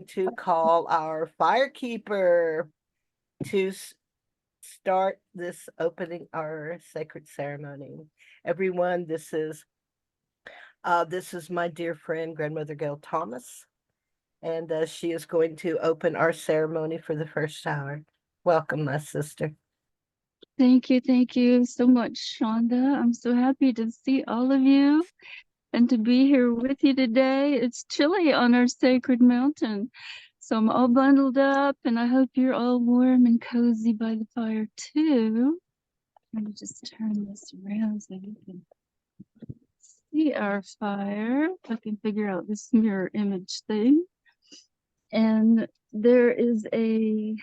to call our firekeeper to start this opening our sacred ceremony. Everyone, this is my dear friend, Grandmother Gail Thomas, and she is going to open our ceremony for the first hour. Welcome, my sister. Thank you so much, Shonda. I'm so happy to see all of you and to be here with you today. It's chilly on our sacred mountain, so I'm all bundled up, and I hope you're all warm and cozy by the fire too. Let me just turn this around so you can see our fire. If I can figure out this mirror image thing. And there is an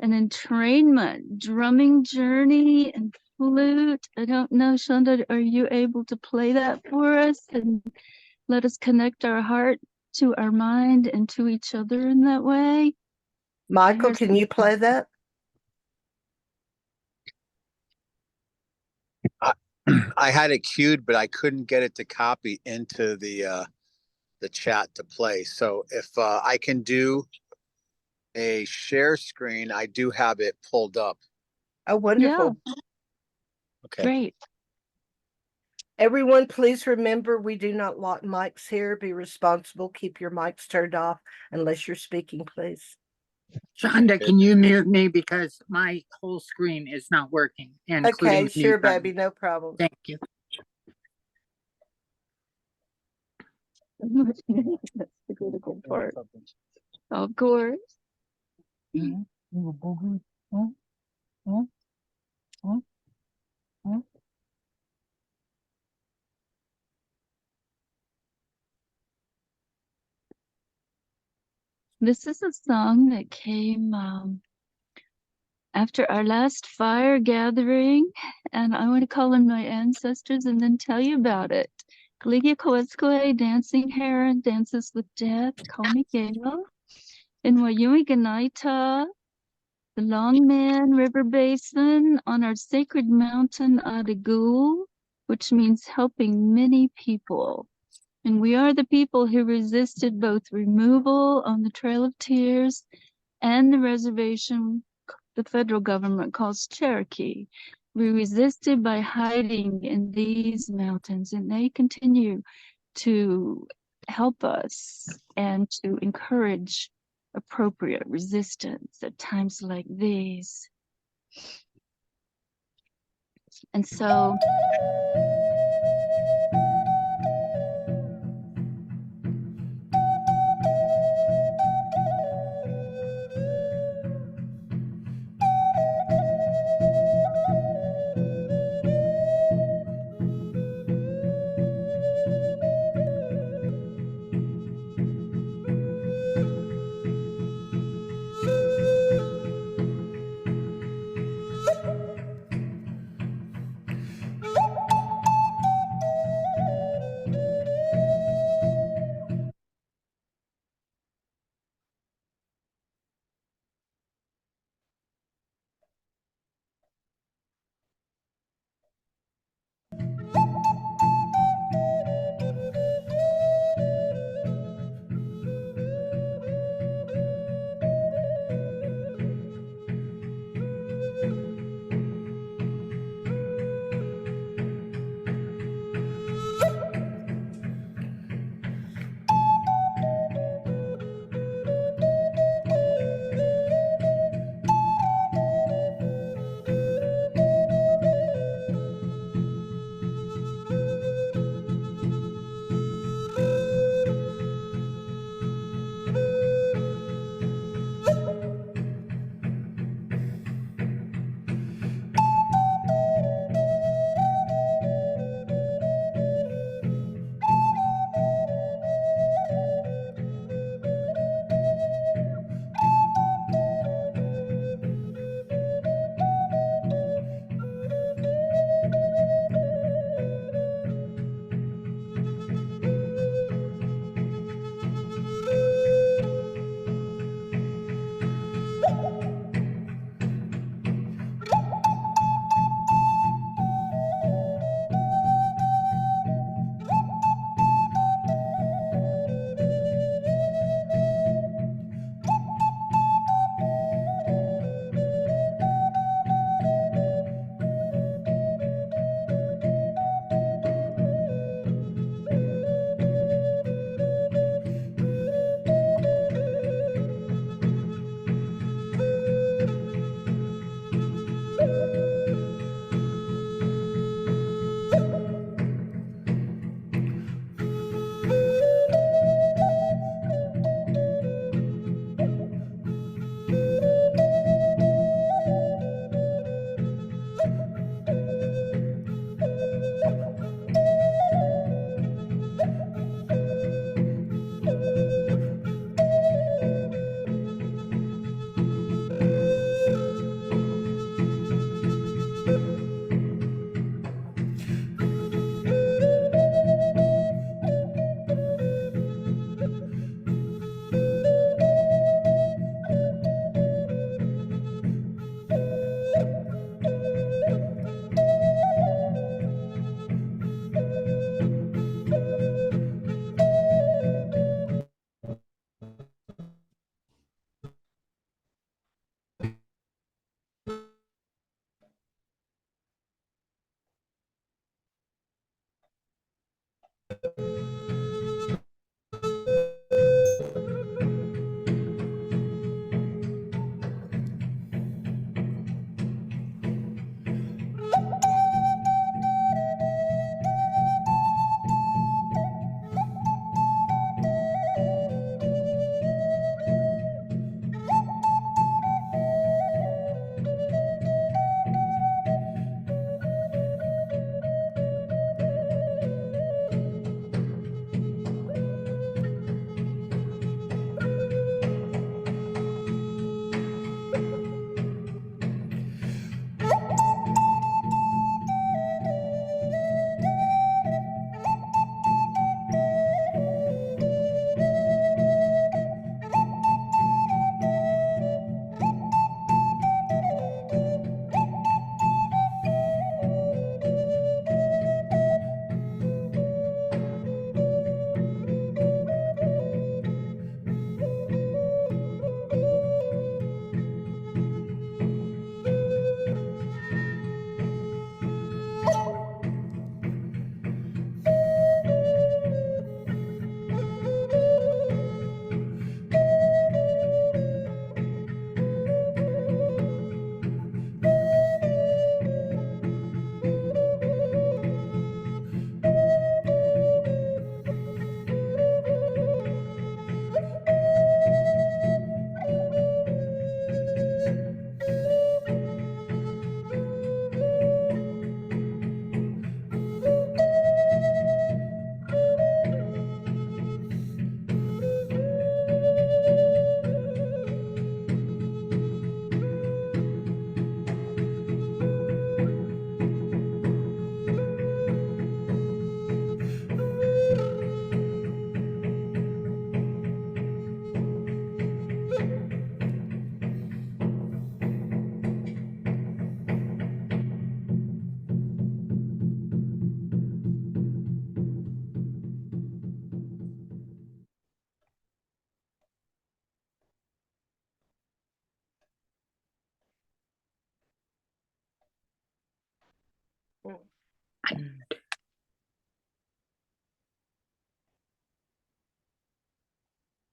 entrainment, drumming journey, and flute. I don't know, Shonda, are you able to play that for us and let us connect our heart to our mind and to each other in that way? Michael, can you play that? I had it queued, but I couldn't get it to copy into the chat to play. So if I can do a share screen, I do have it pulled up. Oh, wonderful. Yeah. Okay. Great. Everyone, please remember we do not lock mics here. Be responsible. Keep your mics turned off unless you're speaking, please. Shonda, can you mute me because my whole screen is not working? Okay, sure, baby, no problem. Thank you. That's the critical part. Of course. This is a song that came after our last fire gathering, and I want to call on my ancestors and then tell you about it. Gligia dancing heron, dances with death, call me Galo. In Wayuiganaita, the Longman River Basin, on our sacred mountain Adagul, which means helping many people. And we are the people who resisted both removal on the Trail of Tears and the reservation the federal government calls Cherokee. We resisted by hiding in these mountains, and they continue to help us and to encourage appropriate resistance at times like these. And so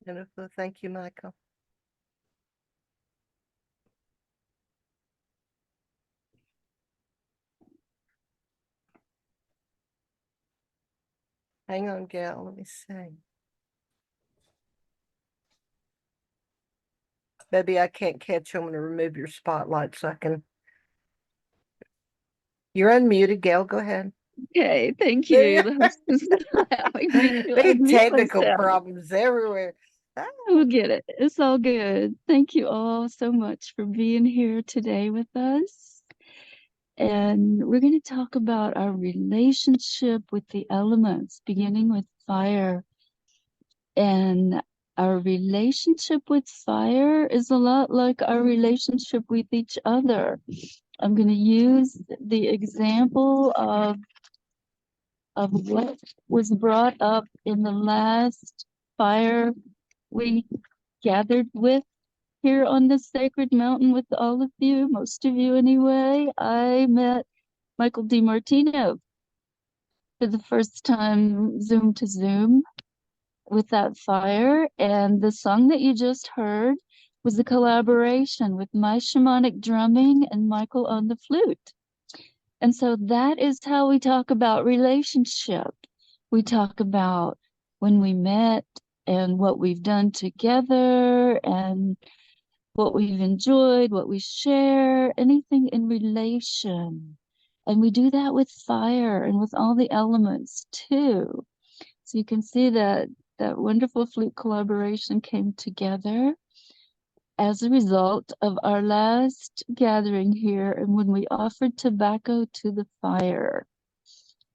Beautiful. Thank you, Michael. Hang on, Gail. Let me see. Maybe I can't catch you. I'm going to remove your spotlight so I can. You're unmuted, Gail. Go ahead. Okay, thank There you. you The host is allowing me to Big unmute technical myself. problems everywhere. Ah. We'll get it. It's all good. Thank you all so much for being here today with us. And we're going to talk about our relationship with the elements, beginning with fire. And our relationship with fire is a lot like our relationship with each other. I'm going to use the example of what was brought up in the last fire we gathered with here on this sacred mountain with all of you, most of you anyway. I met Michael DiMartino for the first time, Zoom to Zoom, with that fire. And the song that you just heard was a collaboration with my shamanic drumming and Michael on the flute. And so that is how we talk about relationship. We talk about when we met and what we've done together and what we've enjoyed, what we share, anything in relation. And we do that with fire and with all the elements too. So you can see that that wonderful flute collaboration came together as a result of our last gathering here and when we offered tobacco to the fire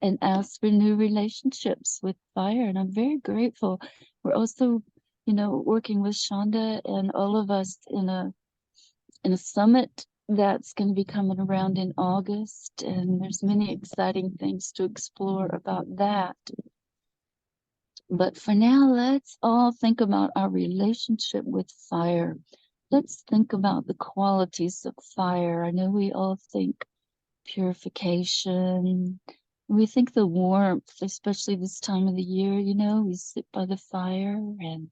and asked for new relationships with fire. And I'm very grateful. We're also, working with Shonda and all of us in a summit that's going to be coming around in August. And there's many exciting things to explore about that. But for now, let's all think about our relationship with fire. Let's think about the qualities of fire. I know we all think purification. We think the warmth, especially this time of the year, we sit by the fire. And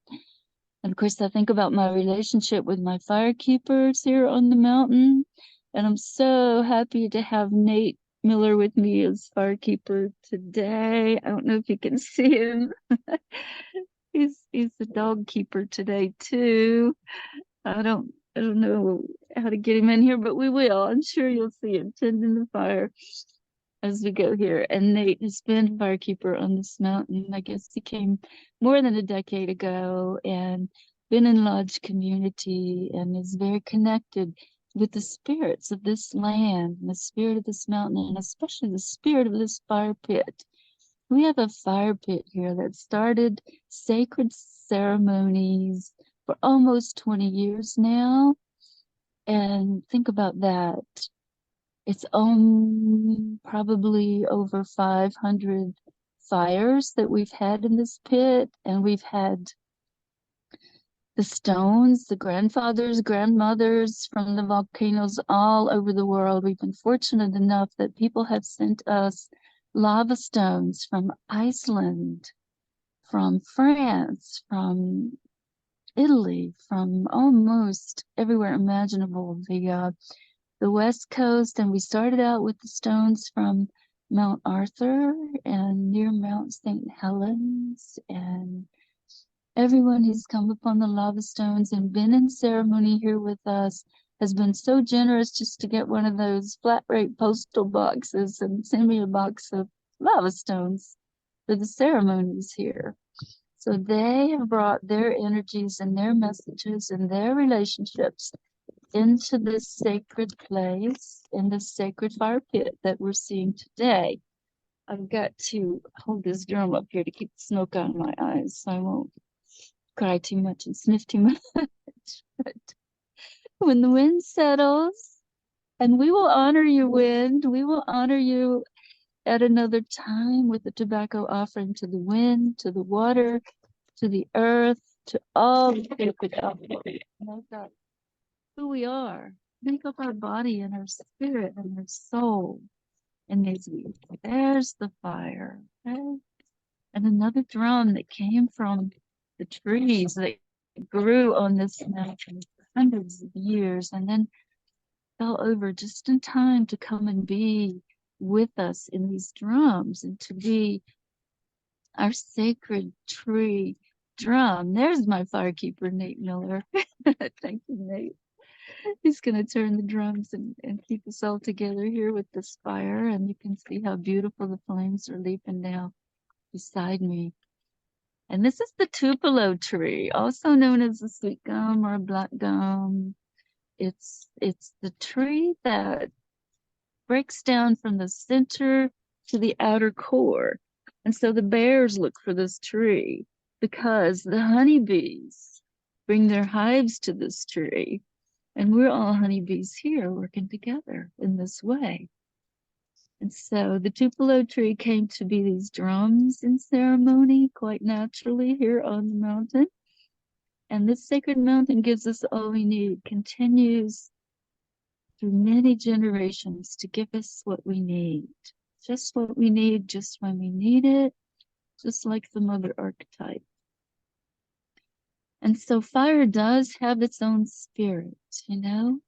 of course, I think about my relationship with my fire keepers here on the mountain. And I'm so happy to have Nate Miller with me as fire keeper today. I don't know if you can see him. He's the dog keeper today too. I don't know how to get him in here, but we will. I'm sure you'll see him tending the fire as we go here. And Nate has been firekeeper on this mountain. I guess he came more than a decade ago and been in lodge community and is very connected with the spirits of this land and the spirit of this mountain and especially the spirit of this fire pit. We have a fire pit here that started sacred ceremonies for almost 20 years now. And think about that. It's probably over 500 fires that we've had in this pit. And we've had the stones, the grandfathers, grandmothers from the volcanoes all over the world. We've been fortunate enough that people have sent us lava stones from Iceland, from France, from Italy, from almost everywhere imaginable. The West Coast, and we started out with the stones from Mount Arthur and near Mount St. Helens, and everyone who's come upon the lava stones and been in ceremony here with us has been so generous just to get one of those flat rate postal boxes and send me a box of lava stones for the ceremonies here. So they have brought their energies and their messages and their relationships into this sacred place, in this sacred fire pit that we're seeing today. I've got to hold this drum up here to keep the smoke out of my eyes so I won't cry too much and sniff too much. But when the wind settles, and we will honor you, wind, we will honor you at another time with the tobacco offering to the wind, to the water, to the earth, to all the sacred elements. Make up who we are. Make up our body and our spirit and our soul. And there's the fire. Okay? And another drum that came from the trees that grew on this mountain for hundreds of years and then fell over just in time to come and be with us in these drums and to be our sacred tree drum. There's my firekeeper, Nate Miller. Thank you, Nate. He's going to turn the drums and keep us all together here with this fire. And you can see how beautiful the flames are leaping now beside me. And this is the tupelo tree, also known as the sweet gum or black gum. It's the tree that breaks down from the center to the outer core. And so the bears look for this tree because the honeybees bring their hives to this tree. And we're all honeybees here working together in this way. And so the tupelo tree came to be these drums in ceremony quite naturally here on the mountain. And this sacred mountain gives us all we need, continues through many generations to give us what we need. Just what we need, just when we need it, just like the mother archetype. And so fire does have its own spirit, you know?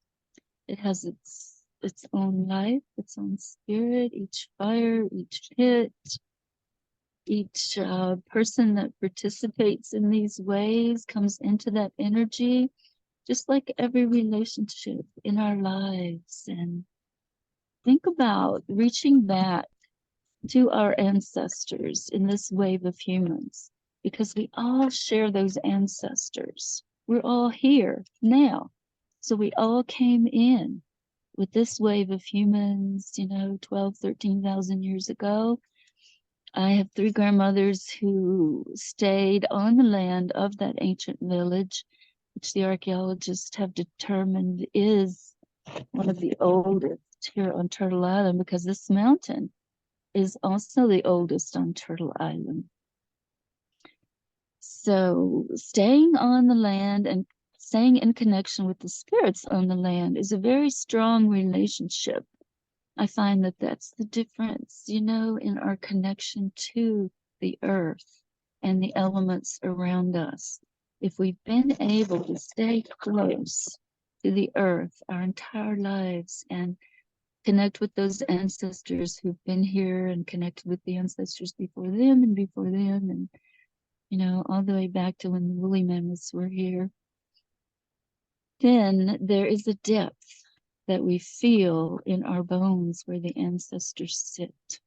It has its own life, its own spirit, each fire, each pit, each person that participates in these ways comes into that energy, just like every relationship in our lives. And think about reaching back to our ancestors in this wave of humans, because we all share those ancestors. We're all here now. So we all came in with this wave of humans, 12, 13,000 years ago. I have 3 grandmothers who stayed on the land of that ancient village, which the archaeologists have determined is one of the oldest here on Turtle Island, because this mountain is also the oldest on Turtle Island. So staying on the land and staying in connection with the spirits on the land is a very strong relationship. I find that that's the difference, in our connection to the earth and the elements around us. If we've been able to stay close to the earth our entire lives and connect with those ancestors who've been here and connect with the ancestors before them and all the way back to when the woolly mammoths were here, then there is a depth that we feel in our bones where the ancestors sit.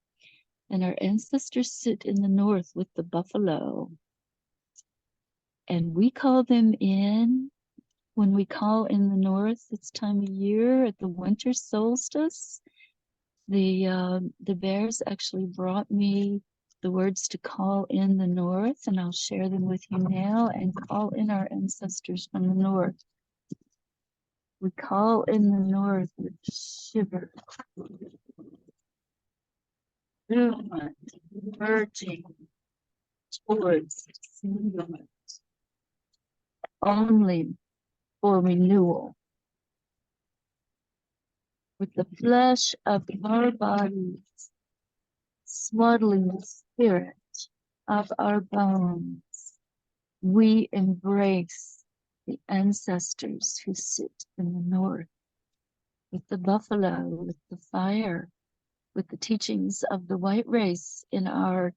And our ancestors sit in the north with the buffalo. And we call them in when we call in the north this time of year at the winter solstice. The bears actually brought me the words to call in the north, and I'll share them with you now and call in our ancestors from the north. We call in the north with shiver, movement, merging towards singularity, only for renewal. With the flesh of our bodies swaddling the spirit of our bones, we embrace the ancestors who sit in the north, with the buffalo, with the fire, with the teachings of the white race in our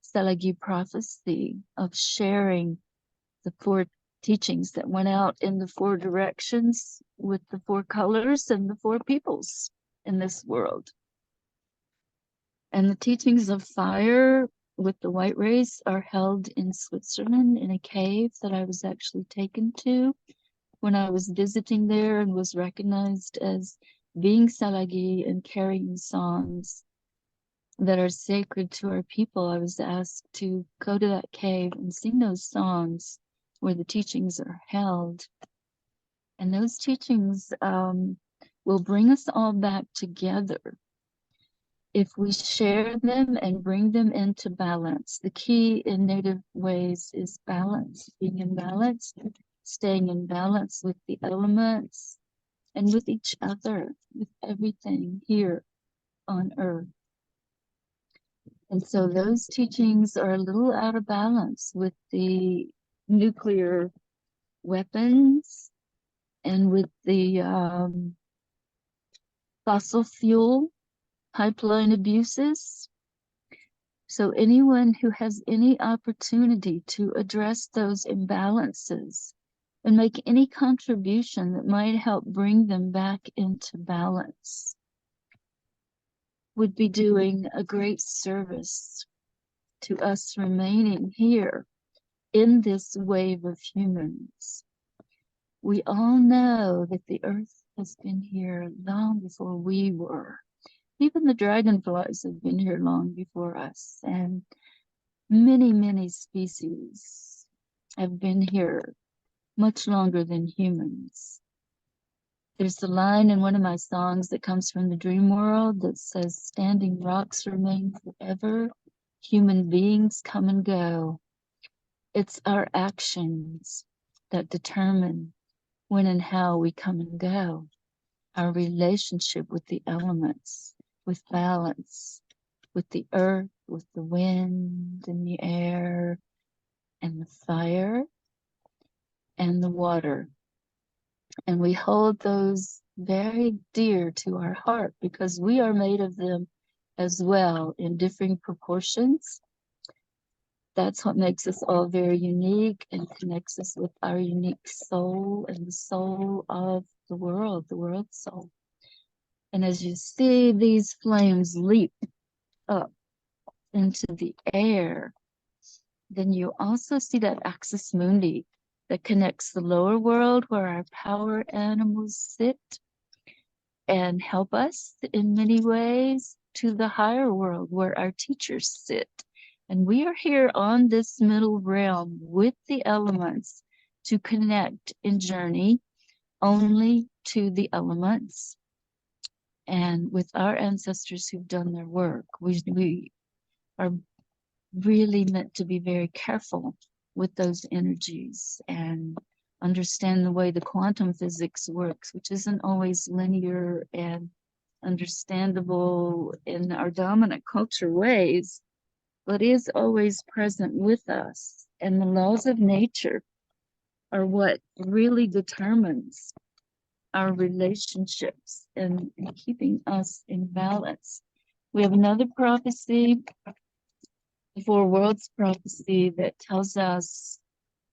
Selagi prophecy of sharing the 4 teachings that went out in the 4 directions with the 4 colors and the 4 peoples in this world. And the teachings of fire with the white race are held in Switzerland in a cave that I was actually taken to when I was visiting there and was recognized as being Salagi and carrying songs that are sacred to our people. I was asked to go to that cave and sing those songs where the teachings are held. And those teachings will bring us all back together if we share them and bring them into balance. The key in Native ways is balance, being in balance, staying in balance with the elements and with each other, with everything here on Earth. And so those teachings are a little out of balance with the nuclear weapons and with the fossil fuel pipeline abuses. So anyone who has any opportunity to address those imbalances and make any contribution that might help bring them back into balance would be doing a great service to us remaining here in this wave of humans. We all know that the earth has been here long before we were. Even the dragonflies have been here long before us, and many, many species have been here much longer than humans. There's a line in one of my songs that comes from the dream world that says, "Standing rocks remain forever, human beings come and go." It's our actions that determine when and how we come and go. Our relationship with the elements, with balance, with the earth, with the wind and the air and the fire and the water. And we hold those very dear to our heart because we are made of them as well in differing proportions. That's what makes us all very unique and connects us with our unique soul and the soul of the world soul. And as you see these flames leap up into the air, then you also see that axis mundi that connects the lower world where our power animals sit and help us in many ways to the higher world where our teachers sit. And we are here on this middle realm with the elements to connect and journey only to the elements. And with our ancestors who've done their work, we are really meant to be very careful with those energies and understand the way the quantum physics works, which isn't always linear and understandable in our dominant culture ways, but is always present with us. And the laws of nature are what really determines our relationships and keeping us in balance. We have another prophecy, the Four Worlds prophecy, that tells us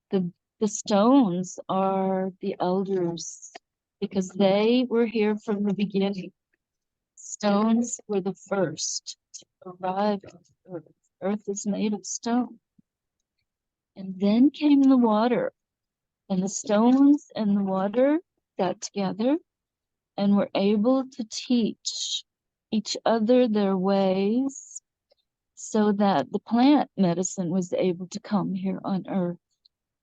the stones are the elders because they were here from the beginning. Stones were the first to arrive on Earth. Earth is made of stone. And then came the water, and the stones and the water got together and were able to teach each other their ways so that the plant medicine was able to come here on Earth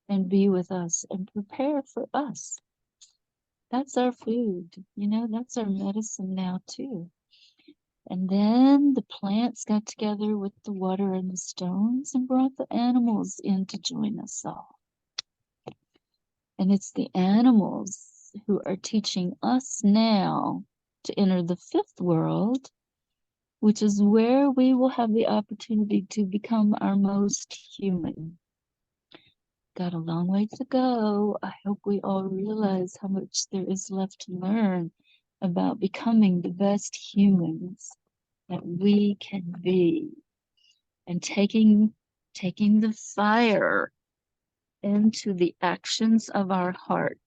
and be with us and prepare for us. That's our food, that's our medicine now too. And then the plants got together with the water and the stones and brought the animals in to join us all. And it's the animals who are teaching us now to enter the fifth world, which is where we will have the opportunity to become our most human. Got a long way to go. I hope we all realize how much there is left to learn about becoming the best humans that we can be, and taking the fire into the actions of our heart.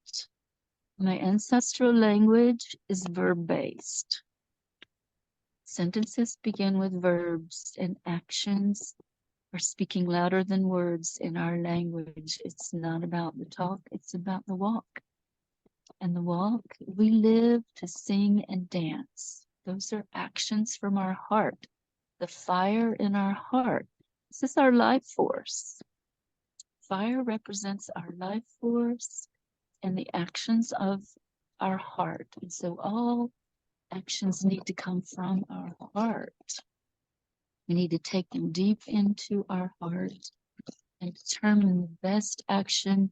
My ancestral language is verb-based. Sentences begin with verbs, and actions are speaking louder than words in our language. It's not about the talk, it's about the walk. And the walk, we live to sing and dance. Those are actions from our heart. The fire in our heart. This is our life force. Fire represents our life force and the actions of our heart. And so all actions need to come from our heart. We need to take them deep into our heart and determine the best action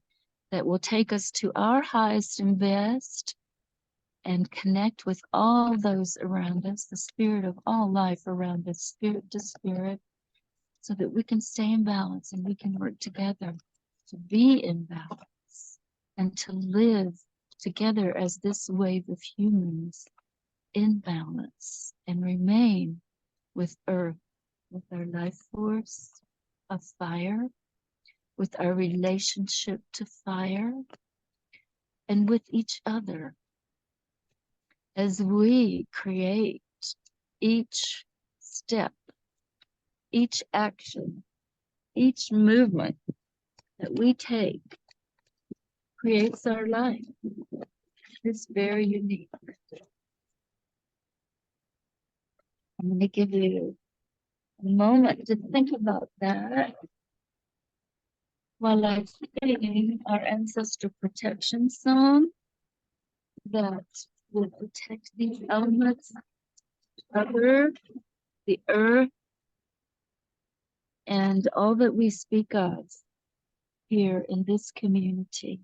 that will take us to our highest and best and connect with all those around us, the spirit of all life around us, spirit to spirit, so that we can stay in balance and we can work together to be in balance and to live together as this wave of humans in balance and remain with Earth, with our life force of fire, with our relationship to fire, and with each other as we create each step, each action, each movement that we take creates our life. It's very unique. I'm going to give you a moment to think about that while I sing our ancestor protection song that will protect these elements, other, the earth, and all that we speak of here in this community.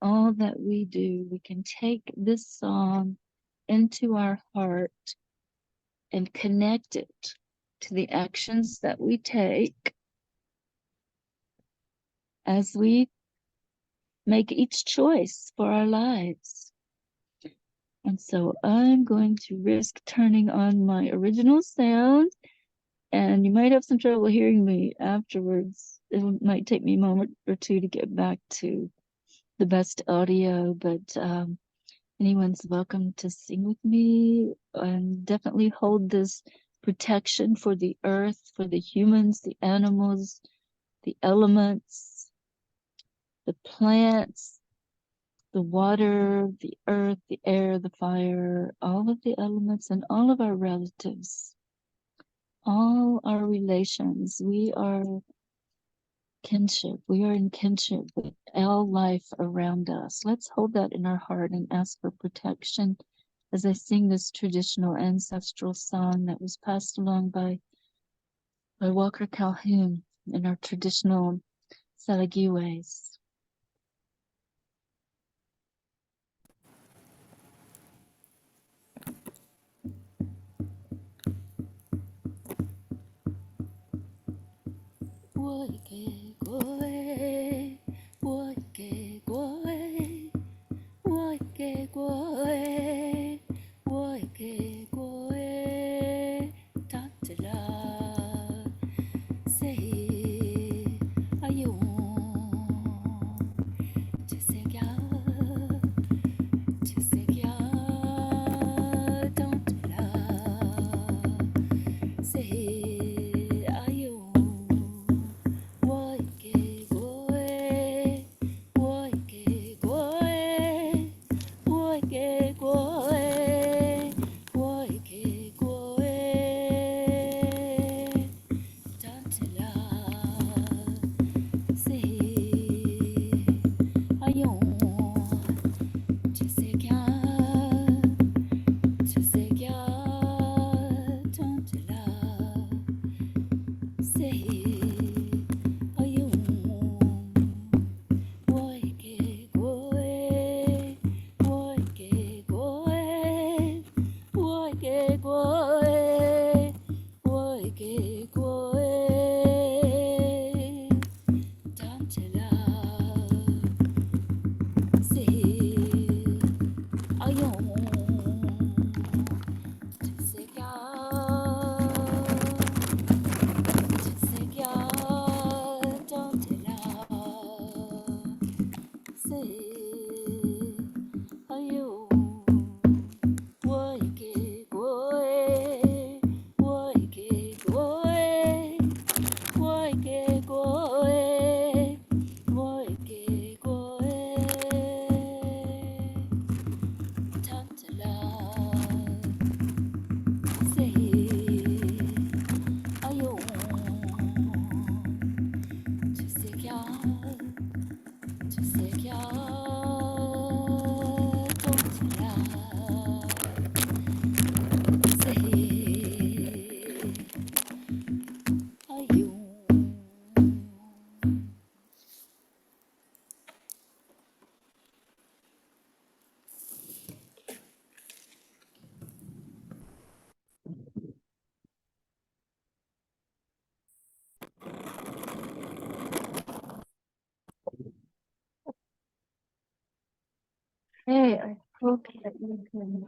All that we do, we can take this song into our heart and connect it to the actions that we take as we make each choice for our lives. And so I'm going to risk turning on my original sound, and you might have some trouble hearing me afterwards. It might take me a moment or two to get back to the best audio, but anyone's welcome to sing with me, and definitely hold this protection for the earth, for the humans, the animals, the elements, the plants, the water, the earth, the air, the fire, all of the elements and all of our relatives, all our relations. We are kinship. We are in kinship with all life around us. Let's hold that in our heart and ask for protection as I sing this traditional ancestral song that was passed along by Walker Calhoun in our traditional Salagiwes. Say, are you? What? Hey, I hope that you can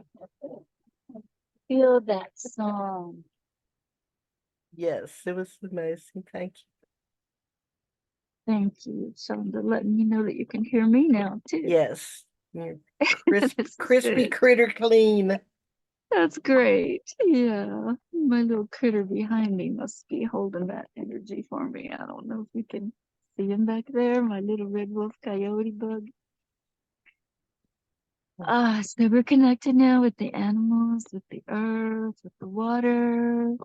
feel that song. Yes, it was amazing. Thank you. Thank you, Shonda, letting me know that you can hear me now too. Yes. You're crisp, That's crispy good. critter clean. That's great. Yeah. My little critter behind me must be holding that energy for me. I don't know if you can see him back there, my little red wolf coyote bug. So we're connected now with the animals, with the earth, with the water,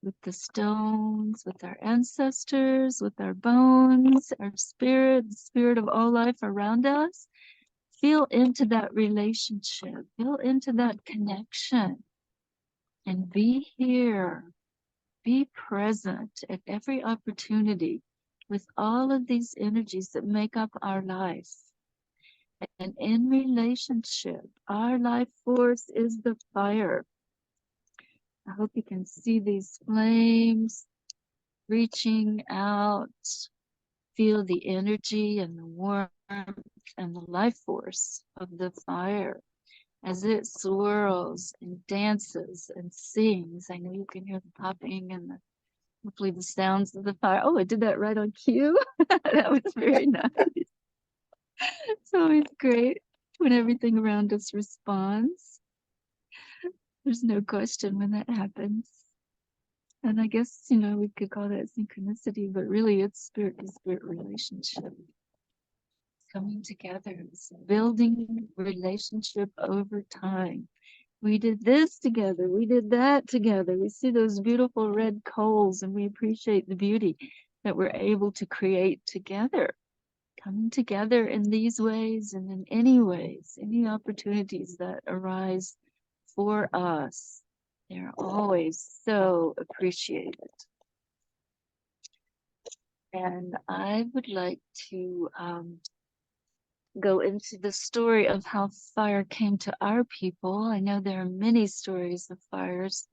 with the stones, with our ancestors, with our bones, our spirit, the spirit of all life around us. Feel into that relationship, feel into that connection, and be here, be present at every opportunity with all of these energies that make up our life. And in relationship, our life force is the fire. I hope you can see these flames reaching out. Feel the energy and the warmth and the life force of the fire as it swirls and dances and sings. I know you can hear the popping and hopefully the sounds of the fire. Oh, I did that right on cue. That was very nice. It's always great when everything around us responds. There's no question when that happens. And I guess, we could call that synchronicity, but really it's spirit to spirit relationship. Coming together, it's building relationship over time. We did this together, we did that together. We see those beautiful red coals and we appreciate the beauty that we're able to create together. Coming together in these ways and in any ways, any opportunities that arise for us, they're always so appreciated. And I would like to go into the story of how fire came to our people. I know there are many stories of fires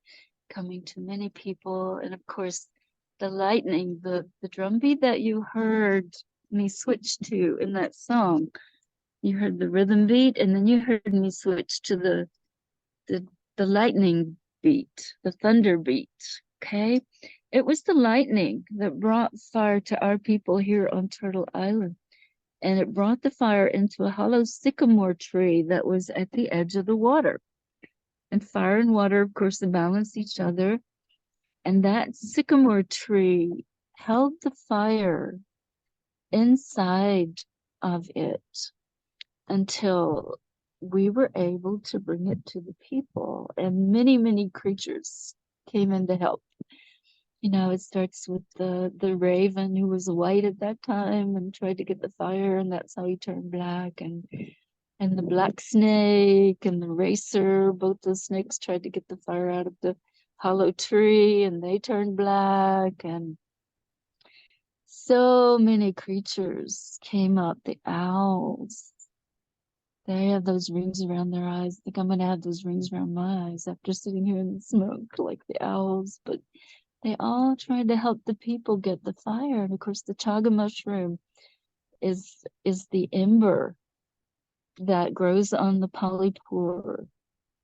coming to many people. And of course, the lightning, the drumbeat that you heard me switch to in that song, you heard the rhythm beat, and then you heard me switch to the lightning beat, the thunder beat. Okay. It was the lightning that brought fire to our people here on Turtle Island. And it brought the fire into a hollow sycamore tree that was at the edge of the water. And fire and water, of course, they balance each other. And that sycamore tree held the fire inside of it until we were able to bring it to the people. And many, many creatures came in to help. It starts with the raven who was white at that time and tried to get the fire, and that's how he turned black. And the black snake and the racer, both those snakes tried to get the fire out of the hollow tree, and they turned black. And so many creatures came up. The owls, they have those rings around their eyes. I think I'm gonna have those rings around my eyes after sitting here in the smoke like the owls. But they all tried to help the people get the fire. And of course, the chaga mushroom is the ember that grows on the polypore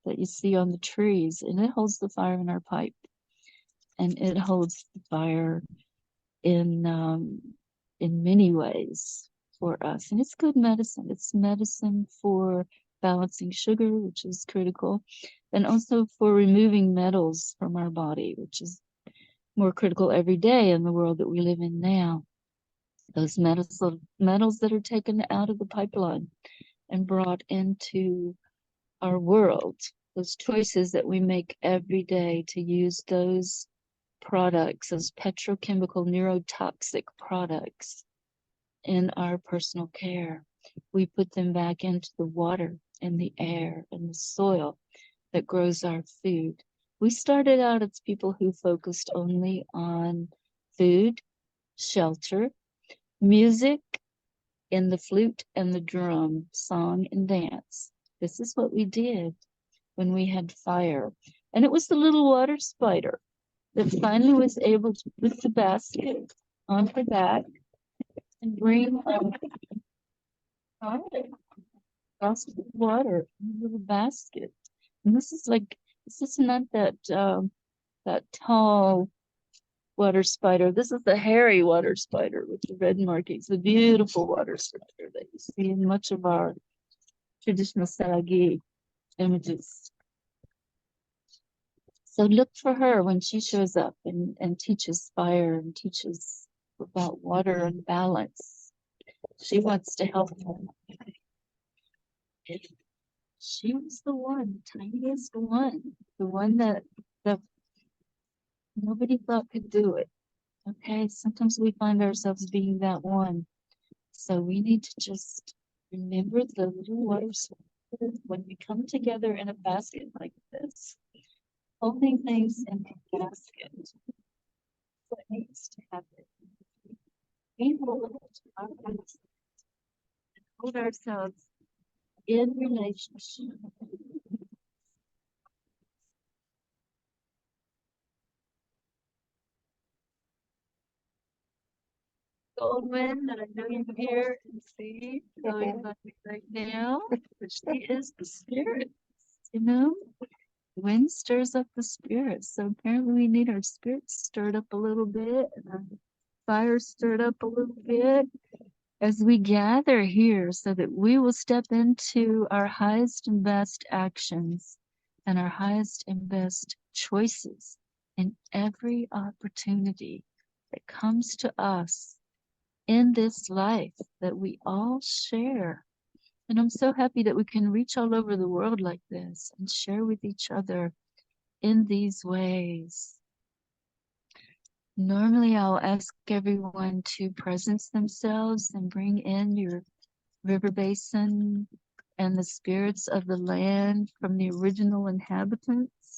that you see on the trees, and it holds the fire in our pipe, and it holds the fire in many ways for us. And it's good medicine. It's medicine for balancing sugar, which is critical, and also for removing metals from our body, which is more critical every day in the world that we live in now. Those metals that are taken out of the pipeline and brought into our world, those choices that we make every day to use those products, those petrochemical neurotoxic products in our personal care. We put them back into the water and the air and the soil that grows our food. We started out as people who focused only on food, shelter, music, and the flute and the drum, song and dance. This is what we did when we had fire. And it was the little water spider that finally was able to put the basket on her back and bring across the water in a little basket. And this is not that tall water spider. This is the hairy water spider with the red markings, the beautiful water spider that you see in much of our traditional saragi images. So look for her when she shows up and teaches fire and teaches about water and balance. She wants to help them. She was the one, tiniest one, the one that nobody thought could do it. Okay, sometimes we find ourselves being that one. So we need to just remember the little water spiders when we come together in a basket like this, holding things in a basket. What needs to happen? We hold our basket and hold ourselves in relationship. Goldman, that I know you hear and see going on right now, but she is the spirit, you know? Wind stirs up the spirits, so apparently we need our spirits stirred up a little bit and our fire stirred up a little bit as we gather here so that we will step into our highest and best actions and our highest and best choices in every opportunity that comes to us in this life that we all share. And I'm so happy that we can reach all over the world like this and share with each other in these ways. Normally, I'll ask everyone to presence themselves and bring in your river basin and the spirits of the land from the original inhabitants.